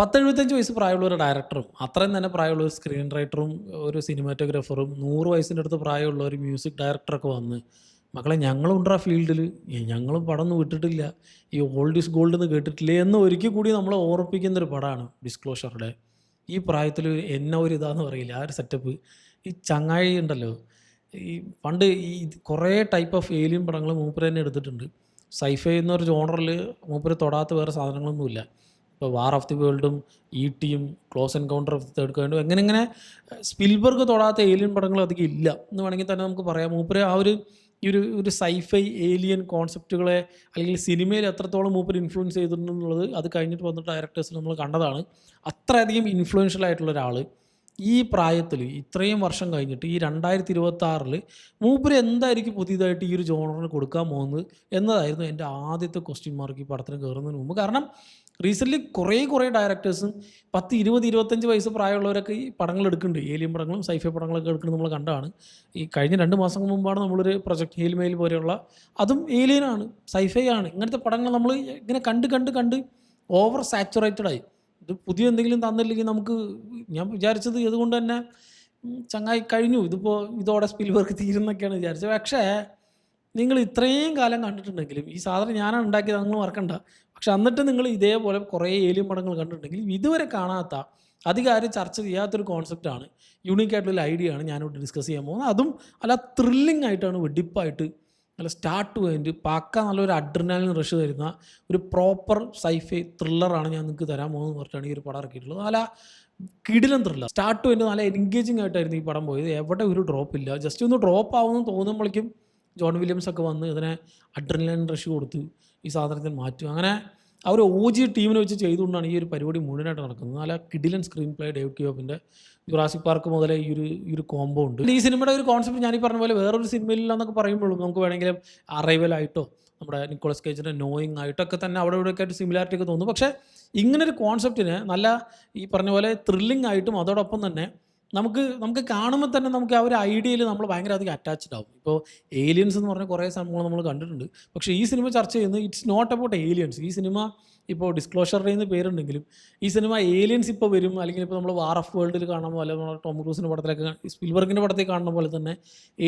10-75 വയസ്സ് പ്രായമുള്ള ഒരു ഡയറക്ടറും അത്രയും തന്നെ പ്രായമുള്ള ഒരു സ്ക്രീൻ റൈറ്ററും ഒരു സിനിമാറ്റോഗ്രാഫറും 100 വയസ്സിൻ്റെ അടുത്ത് പ്രായമുള്ള ഒരു മ്യൂസിക് ഡയറക്ടറൊക്കെ വന്ന് മക്കളെ ഞങ്ങളുണ്ടാ ഫീൽഡിൽ ഞങ്ങളും പടം ഒന്നും വിട്ടിട്ടില്ല ഈ ഓൾഡ് ഈസ് ഗോൾഡ് എന്ന് കേട്ടിട്ടില്ലേ എന്ന് ഒരിക്കൽ കൂടി നമ്മളെ ഓർപ്പിക്കുന്നൊരു പടമാണ് ഡിസ്ക്ലോഷറുടെ. ഈ പ്രായത്തിൽ എന്നെ ഒരു ഇതാന്ന് പറയില്ല ആ ഒരു സെറ്റപ്പ്. ഈ ചങ്ങായി ഉണ്ടല്ലോ, ഈ പണ്ട് ഈ കുറേ ടൈപ്പ് ഓഫ് ഏലിയൻ പടങ്ങൾ മൂപ്പര് തന്നെ എടുത്തിട്ടുണ്ട്. സൈഫൈ എന്നൊരു ജോണറിൽ മൂപ്പര് തൊടാത്ത വേറെ സാധനങ്ങളൊന്നുമില്ല. ഇപ്പോൾ വാർ ഓഫ് ദി വേൾഡും ഈട്ടിയും close encounter of the third കൈൻഡും എങ്ങനെ സ്പിൽബർഗ് തൊടാത്ത ഏലിയൻ പടങ്ങൾ അധികം ഇല്ല എന്ന് വേണമെങ്കിൽ തന്നെ നമുക്ക് പറയാം. മൂപ്പര് ആ ഒരു ഈ ഒരു സൈഫൈ ഏലിയൻ കോൺസെപ്റ്റുകളെ അല്ലെങ്കിൽ സിനിമയിൽ എത്രത്തോളം മൂപ്പര് ഇൻഫ്ലുവൻസ് ചെയ്തിട്ടുണ്ടെന്നുള്ളത് അത് കഴിഞ്ഞിട്ട് വന്ന ഡയറക്ടേഴ്സ് നമ്മൾ കണ്ടതാണ്. അത്രയധികം ഇൻഫ്ലുവൻഷ്യൽ ആയിട്ടുള്ള ഒരാൾ ഈ പ്രായത്തിൽ ഇത്രയും വർഷം കഴിഞ്ഞിട്ട് ഈ 2026 മൂപ്പര് എന്തായിരിക്കും പുതിയതായിട്ട് ഈ ഒരു ജോണറിന് കൊടുക്കാൻ പോകുന്നത് എന്നതായിരുന്നു എൻ്റെ ആദ്യത്തെ ക്വസ്റ്റ്യൻ മാർക്ക് ഈ പടത്തിന് കയറുന്നതിന് മുമ്പ്. കാരണം റീസെൻ്റ്ലി കുറേ ഡയറക്ടേഴ്സും 10, 20, 25 വയസ്സ് പ്രായമുള്ളവരൊക്കെ ഈ പടങ്ങൾ എടുക്കുന്നുണ്ട്. ഏലിയൻ പടങ്ങളും സൈഫൈ പടങ്ങളൊക്കെ എടുക്കുന്നത് നമ്മൾ കണ്ടതാണ്. ഈ കഴിഞ്ഞ 2 മാസം മുമ്പാണ് നമ്മളൊരു പ്രൊജക്ട് ഹെയിൽ മെയിൽ പോലെയുള്ള, അതും ഏലിയനാണ്, സൈഫൈ ആണ്. ഇങ്ങനത്തെ പടങ്ങൾ നമ്മൾ ഇങ്ങനെ കണ്ട് ഓവർ സാച്ചുറേറ്റഡ് ആയി. ഇത് പുതിയ എന്തെങ്കിലും തന്നില്ലെങ്കിൽ നമുക്ക്, ഞാൻ വിചാരിച്ചത് ഇതുകൊണ്ട് തന്നെ ചങ്ങായി കഴിഞ്ഞു, ഇതിപ്പോൾ ഇതോടെ സ്പിൽബർഗ് തീരുന്നൊക്കെയാണ് വിചാരിച്ചത്. പക്ഷേ നിങ്ങൾ ഇത്രയും കാലം കണ്ടിട്ടുണ്ടെങ്കിലും ഈ സാധനം ഞാനാണ് ഉണ്ടാക്കിയത്, നിങ്ങൾ മറക്കണ്ട. പക്ഷെ എന്നിട്ട് നിങ്ങൾ ഇതേപോലെ കുറേ ഏലിയൻ പടങ്ങൾ കണ്ടിട്ടുണ്ടെങ്കിൽ ഇതുവരെ കാണാത്ത, അധികം ആരും ചർച്ച ചെയ്യാത്തൊരു കോൺസെപ്റ്റാണ്, യൂണീക്കായിട്ടുള്ള ഐഡിയ ആണ് ഞാനിവിടെ ഡിസ്കസ് ചെയ്യാൻ പോകുന്നത്. അതും അല്ല ത്രില്ലിംഗ് ആയിട്ടാണ്, വെടിപ്പായിട്ട് നല്ല സ്റ്റാർട്ട് ടു എൻഡ് പക്ക നല്ലൊരു അഡ്രിനാലിൻ റഷ് തരുന്ന ഒരു പ്രോപ്പർ സൈഫൈ ത്രില്ലറാണ് ഞാൻ നിങ്ങൾക്ക് തരാൻ പോകുന്നത് പറഞ്ഞിട്ടാണ് ഈ ഒരു പടം ഇറക്കിയിട്ടുള്ളത്. നല്ല കിടിലൻ ത്രില്ലർ, സ്റ്റാർട്ട് ടു എൻഡ് നല്ല എൻഗേജിങ് ആയിട്ടായിരുന്നു ഈ പടം പോയത്. എവിടെ ഒരു ഡ്രോപ്പ് ഇല്ല. ജസ്റ്റ് ഒന്ന് ഡ്രോപ്പ് ആവുമെന്ന് തോന്നുമ്പോഴേക്കും ജോൺ വില്യംസ് ഒക്കെ വന്ന് ഇതിനെ അഡ്രിനാലിൻ റഷ് കൊടുത്ത് ഈ സാധനത്തിന് മാറ്റും. അങ്ങനെ ആ ഒരു OG ടീമിനെ വെച്ച് ചെയ്തുകൊണ്ടാണ് ഈ ഒരു പരിപാടി മുഴുവനായിട്ട് നടക്കുന്നത്. നല്ല കിടിലൻ സ്ക്രീൻ പ്ലേ, ഡേവിഡ് കിയോപ്പിൻ്റെ ജുറാസിക് പാർക്ക് മുതലേ ഈ ഒരു കോംബോ ഉണ്ട്. ഈ സിനിമയുടെ ഒരു കോൺസെപ്റ്റ് ഞാൻ ഈ പറഞ്ഞ പോലെ വേറൊരു സിനിമയിലെന്നൊക്കെ പറയുമ്പോഴും നമുക്ക് വേണമെങ്കിലും അറൈവലായിട്ടോ നമ്മുടെ നിക്കോളസ് കേജിൻ്റെ നോയിങ് ആയിട്ടൊക്കെ തന്നെ അവിടെ ഇവിടെയൊക്കെ ആയിട്ട് സിമിലാരിറ്റി ഒക്കെ തോന്നും. പക്ഷേ ഇങ്ങനൊരു കോൺസെപ്റ്റിന് നല്ല ഈ പറഞ്ഞ പോലെ ത്രില്ലിംഗ് ആയിട്ടും അതോടൊപ്പം തന്നെ നമുക്ക് കാണുമ്പോൾ തന്നെ നമുക്ക് ആ ഒരു ഐഡിയയിൽ നമ്മൾ ഭയങ്കര അധികം അറ്റാച്ച്ഡ് ആവും. ഇപ്പോൾ ഏലിയൻസ് എന്ന് പറഞ്ഞ കുറേ സംഭവങ്ങൾ നമ്മൾ കണ്ടിട്ടുണ്ട്. പക്ഷേ ഈ സിനിമ ചർച്ച ചെയ്യുന്നത് ഇറ്റ്സ് നോട്ട് അബൌട്ട് ഏലിയൻസ്. ഈ സിനിമ ഇപ്പോൾ ഡിസ്ക്ലോഷറിൻ്റെ എന്ന് പേരുണ്ടെങ്കിലും ഈ സിനിമ ഏലിയൻസ് ഇപ്പോൾ വരും, അല്ലെങ്കിൽ ഇപ്പോൾ നമ്മൾ വാർ ഓഫ് വേൾഡിൽ കാണുന്ന പോലെ, നമ്മൾ ടോം ക്രൂസിൻ്റെ പടത്തിലൊക്കെ സ്പിൽബർഗിൻ്റെ പടത്തിൽ കാണുന്ന പോലെ തന്നെ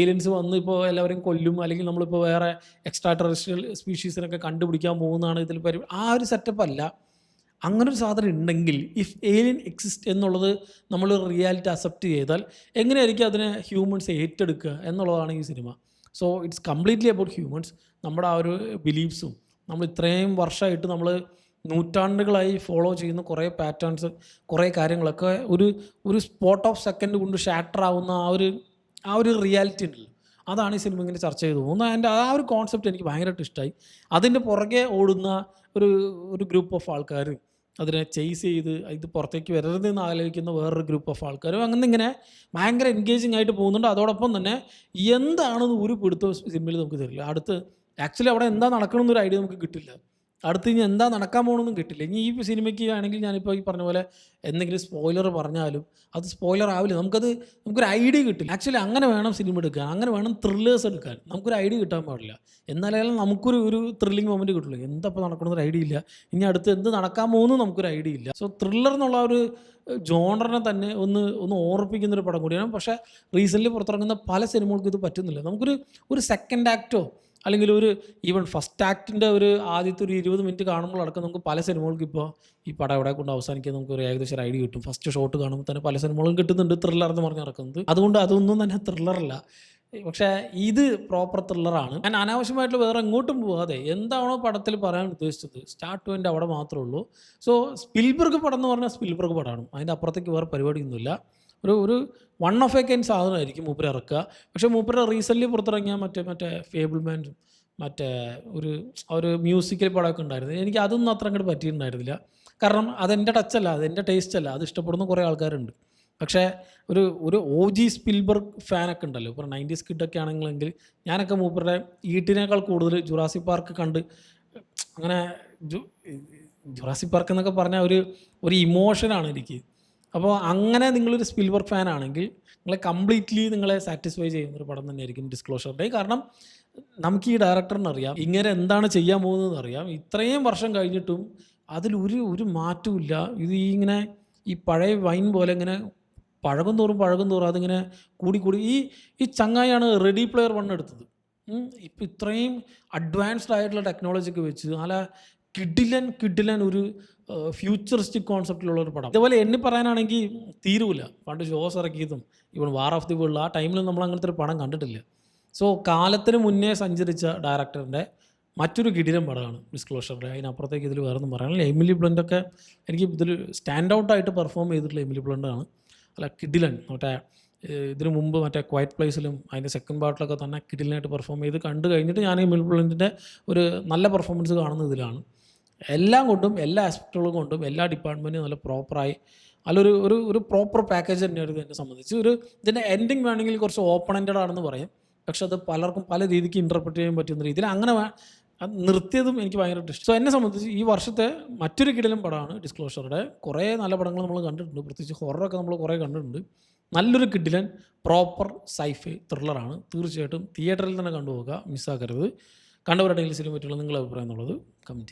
ഏലിയൻസ് വന്ന് ഇപ്പോൾ എല്ലാവരെയും കൊല്ലും, അല്ലെങ്കിൽ നമ്മളിപ്പോൾ വേറെ എക്സ്ട്രാ ടെറസ്ട്രിയൽ സ്പീഷീസിനൊക്കെ കണ്ടുപിടിക്കാൻ പോകുന്നതാണ് ഇതിൽ പരിപാടി. ആ ഒരു സെറ്റപ്പ് അല്ല. അങ്ങനൊരു സാധനം ഉണ്ടെങ്കിൽ, ഇഫ് ഏലിയൻ എക്സിസ്റ്റ് എന്നുള്ളത് നമ്മൾ റിയാലിറ്റി അക്സെപ്റ്റ് ചെയ്താൽ എങ്ങനെയായിരിക്കും അതിനെ ഹ്യൂമൻസ് ഏറ്റെടുക്കുക എന്നുള്ളതാണ് ഈ cinema. So it's completely about humans. നമ്മുടെ ആ ഒരു ബിലീഫ്സും നമ്മൾ ഇത്രയും വർഷമായിട്ട് നമ്മൾ നൂറ്റാണ്ടുകളായി ഫോളോ ചെയ്യുന്ന കുറേ പാറ്റേൺസ്, കുറേ കാര്യങ്ങളൊക്കെ ഒരു സ്പോട്ട് ഓഫ് സെക്കൻഡ് കൊണ്ട് ഷാറ്റർ ആവുന്ന ആ ഒരു റിയാലിറ്റി ഉണ്ടല്ലോ, അതാണ് ഈ സിനിമ ഇങ്ങനെ ചർച്ച ചെയ്തു പോകുന്നത്. എൻ്റെ ആ ഒരു കോൺസെപ്റ്റ് എനിക്ക് ഭയങ്കരമായിട്ട് ഇഷ്ടമായി. അതിൻ്റെ പുറകെ ഓടുന്ന ഒരു ഗ്രൂപ്പ് ഓഫ് ആൾക്കാർ, അതിനെ ചേസ് ചെയ്ത് ഇത് പുറത്തേക്ക് വരരുതെന്ന് ആലോചിക്കുന്ന വേറൊരു ഗ്രൂപ്പ് ഓഫ് ആൾക്കാരും, അങ്ങനെ ഇങ്ങനെ ഭയങ്കര എൻഗേജിങ് ആയിട്ട് പോകുന്നുണ്ട്. അതോടൊപ്പം തന്നെ എന്താണെന്ന് ഒരു പിടുത്തം സിനിമയിൽ നമുക്ക് തരില്ല. അടുത്ത് ആക്ച്വലി അവിടെ എന്താ നടക്കണമെന്നൊരു ഐഡിയ നമുക്ക് കിട്ടില്ല. അടുത്ത് ഇനി എന്താ നടക്കാൻ പോകണമെന്നും കിട്ടില്ല. ഇനി ഈ സിനിമയ്ക്ക് ആണെങ്കിൽ ഞാനിപ്പോൾ ഈ പറഞ്ഞ പോലെ എന്തെങ്കിലും സ്പോയിലർ പറഞ്ഞാലും അത് സ്പോയിലർ ആവില്ല. നമുക്കൊരു ഐഡിയ കിട്ടില്ല. ആക്ച്വലി അങ്ങനെ വേണം സിനിമ എടുക്കാൻ, അങ്ങനെ വേണം ത്രില്ലേഴ്സ് എടുക്കാൻ. നമുക്കൊരു ഐഡിയ കിട്ടാൻ പാടില്ല. എന്നാലും നമുക്കൊരു ത്രില്ലിംഗ് മൊമെൻറ്റ് കിട്ടില്ല. എന്താ ഇപ്പോൾ നടക്കണമെന്നൊരു ഐഡിയ ഇല്ല. ഇനി അടുത്ത് എന്ത് നടക്കാൻ പോകുന്നു നമുക്കൊരു ഐഡിയ ഇല്ല. സോ ത്രില്ലർ എന്നുള്ള ഒരു ജോണറിനെ തന്നെ ഒന്ന് ഓർപ്പിക്കുന്നൊരു പടം കൂടിയാണ്. പക്ഷേ റീസെൻ്റ്ലി പുറത്തിറങ്ങുന്ന പല സിനിമകൾക്കും ഇത് പറ്റുന്നില്ല. നമുക്കൊരു സെക്കൻഡ് ആക്റ്റോ അല്ലെങ്കിൽ ഈവൻ ഫസ്റ്റ് ആക്ടിൻ്റെ ആദ്യത്തെ ഒരു 20 മിനിറ്റ് കാണുമ്പോഴടക്കം നമുക്ക് പല സിനിമകൾക്കും ഇപ്പോൾ ഈ പടം എവിടെ കൊണ്ട് അവസാനിക്കുക നമുക്കൊരു ഏകദേശം ഒരു ഐഡിയ കിട്ടും. ഫസ്റ്റ് ഷോട്ട് കാണുമ്പോൾ തന്നെ പല സിനിമകളും കിട്ടുന്നുണ്ട് ത്രില്ലർ എന്ന് പറഞ്ഞ് നടക്കുന്നത്. അതുകൊണ്ട് അതൊന്നും തന്നെ ത്രില്ലറല്ല. പക്ഷേ ഇത് പ്രോപ്പർ ത്രില്ലറാണ്. ഞാൻ അനാവശ്യമായിട്ട് വേറെ എങ്ങോട്ടും പോകാതെ എന്താണോ പടത്തിൽ പറയാൻ ഉദ്ദേശിച്ചത് സ്റ്റാർട്ട് ടു എൻഡ് അവിടെ മാത്രമേ ഉള്ളൂ. സോ സ്പിൽബർഗ് പടം എന്ന് പറഞ്ഞാൽ സ്പിൽബർഗ് പടമാണ്. അതിൻ്റെ അപ്പുറത്തേക്ക് വേറെ പരിപാടിയൊന്നുമില്ല. ഒരു വൺ ഓഫ് എ കൈൻഡ് സാധനമായിരിക്കും മൂപ്പര് ഇറക്കുക. പക്ഷേ മൂപ്പര് റീസെൻ്റ്ലി പുറത്തിറങ്ങിയ മറ്റേ ഫേബിൾമാൻസും ഒരു മ്യൂസിക്കൽ പടമൊക്കെ ഉണ്ടായിരുന്നു. എനിക്ക് അതൊന്നും അത്ര അങ്ങോട്ട് പറ്റിയിട്ടുണ്ടായിരുന്നില്ല. കാരണം അതെൻ്റെ ടച്ചല്ല, അതെൻ്റെ ടേസ്റ്റ് അല്ല. അത് ഇഷ്ടപ്പെടുന്ന കുറേ ആൾക്കാരുണ്ട്. പക്ഷേ ഒരു OG സ്പിൽബർഗ് ഫാനൊക്കെ ഉണ്ടല്ലോ, ഇപ്പോൾ 90s കിഡൊക്കെ ആണെങ്കിലെങ്കിൽ ഞാനൊക്കെ മൂപ്പരുടെ ഈട്ടിനേക്കാൾ കൂടുതൽ ജുറാസിക് പാർക്ക് കണ്ട് അങ്ങനെ ജുറാസിക് പാർക്ക് എന്നൊക്കെ പറഞ്ഞാൽ ഒരു ഇമോഷനാണ് എനിക്ക്. അപ്പോൾ അങ്ങനെ നിങ്ങളൊരു സ്പിൽബർഗ് ഫാൻ ആണെങ്കിൽ നിങ്ങളെ സാറ്റിസ്ഫൈ ചെയ്യുന്നൊരു പടം തന്നെയായിരിക്കും ഡിസ്ക്ലോഷർ ഡേ. കാരണം നമുക്ക് ഈ ഡയറക്ടറിനറിയാം ഇങ്ങനെ എന്താണ് ചെയ്യാൻ പോകുന്നതെന്ന് അറിയാം. ഇത്രയും വർഷം കഴിഞ്ഞിട്ടും അതിലൊരു ഒരു മാറ്റവും ഇല്ല. ഇത് ഇങ്ങനെ ഈ പഴയ വൈൻ പോലെ ഇങ്ങനെ പഴകും തോറും അതിങ്ങനെ കൂടി ഈ ചങ്ങായിയാണ് റെഡി പ്ലെയർ വൺ എടുത്തത്. ഇപ്പം ഇത്രയും അഡ്വാൻസ്ഡ് ആയിട്ടുള്ള ടെക്നോളജി ഒക്കെ വെച്ച് നല്ല കിടിലൻ ഒരു ഫ്യൂച്ചറിസ്റ്റിക് കോൺസെപ്റ്റിലുള്ള ഒരു പടം. ഇതേപോലെ എണ്ണി പറയാനാണെങ്കിൽ തീരൂല. പണ്ട് ഷോസ് ഇറക്കിയതും ഇപ്പോൾ വാർ ഓഫ് ദി വേൾഡ് ആ ടൈമിൽ നമ്മൾ അങ്ങനത്തെ ഒരു പടം കണ്ടിട്ടില്ല. സോ കാലത്തിന് മുന്നേ സഞ്ചരിച്ച ഡയറക്ടറിൻ്റെ മറ്റൊരു കിടിലൻ പടമാണ് ഡിസ്ക്ലോഷറിൻ്റെ. അതിനപ്പുറത്തേക്ക് ഇതിൽ വേറൊന്നും പറയാനില്ല. എമിലി ബ്ലണ്ടൊക്കെ എനിക്ക് ഇതിൽ സ്റ്റാൻഡ് ഔട്ടായിട്ട് പെർഫോം ചെയ്തിട്ടുള്ള എമിലി ബ്ലണ്ടാണ്. അല്ല കിടിലൻ. ഇതിനു മുമ്പ് ക്വയറ്റ് പ്ലേസിലും അതിൻ്റെ സെക്കൻഡ് പാർട്ടിലൊക്കെ തന്നെ കിടിലനായിട്ട് പെർഫോം ചെയ്ത് കണ്ടു കഴിഞ്ഞിട്ട് ഞാൻ എമിലി ബ്ലണ്ടിൻ്റെ ഒരു നല്ല പെർഫോമൻസ് കാണുന്ന ഇതിലാണ്. എല്ലാം കൊണ്ടും എല്ലാ ആസ്പെക്റ്റുകളും കൊണ്ടും എല്ലാ ഡിപ്പാർട്ട്മെൻറ്റും നല്ല പ്രോപ്പറായി ഒരു പ്രോപ്പർ പാക്കേജ് തന്നെയായിരുന്നു എന്നെ സംബന്ധിച്ച്. ഇതിൻ്റെ എൻഡിങ് വേണമെങ്കിൽ കുറച്ച് ഓപ്പൺ എൻഡഡ് ആണെന്ന് പറയും. പക്ഷെ അത് പലർക്കും പല രീതിക്ക് ഇൻ്റർപ്രറ്റ് ചെയ്യാൻ പറ്റുന്ന രീതിയിൽ അങ്ങനെ അത് നിർത്തിയതും എനിക്ക് ഭയങ്കരമായിട്ട് ഇഷ്ടം. സോ എന്നെ സംബന്ധിച്ച് ഈ വർഷത്തെ മറ്റൊരു കിടിലൻ പടമാണ് ഡിസ്ക്ലോഷറുടെ. കുറേ നല്ല പടങ്ങൾ നമ്മൾ കണ്ടിട്ടുണ്ട്, പ്രത്യേകിച്ച് ഹൊററൊക്കെ നമ്മൾ കുറേ കണ്ടിട്ടുണ്ട്. നല്ലൊരു കിടിലൻ പ്രോപ്പർ സൈഫൈ ത്രില്ലറാണ്. തീർച്ചയായിട്ടും തിയേറ്ററിൽ തന്നെ കണ്ടുപോകുക, മിസ്സാക്കരുത്. കണ്ടവരുടെ സിനിമ പറ്റുള്ള നിങ്ങളുടെ അഭിപ്രായം എന്നുള്ളത് കമൻറ്റ് ചെയ്യുക.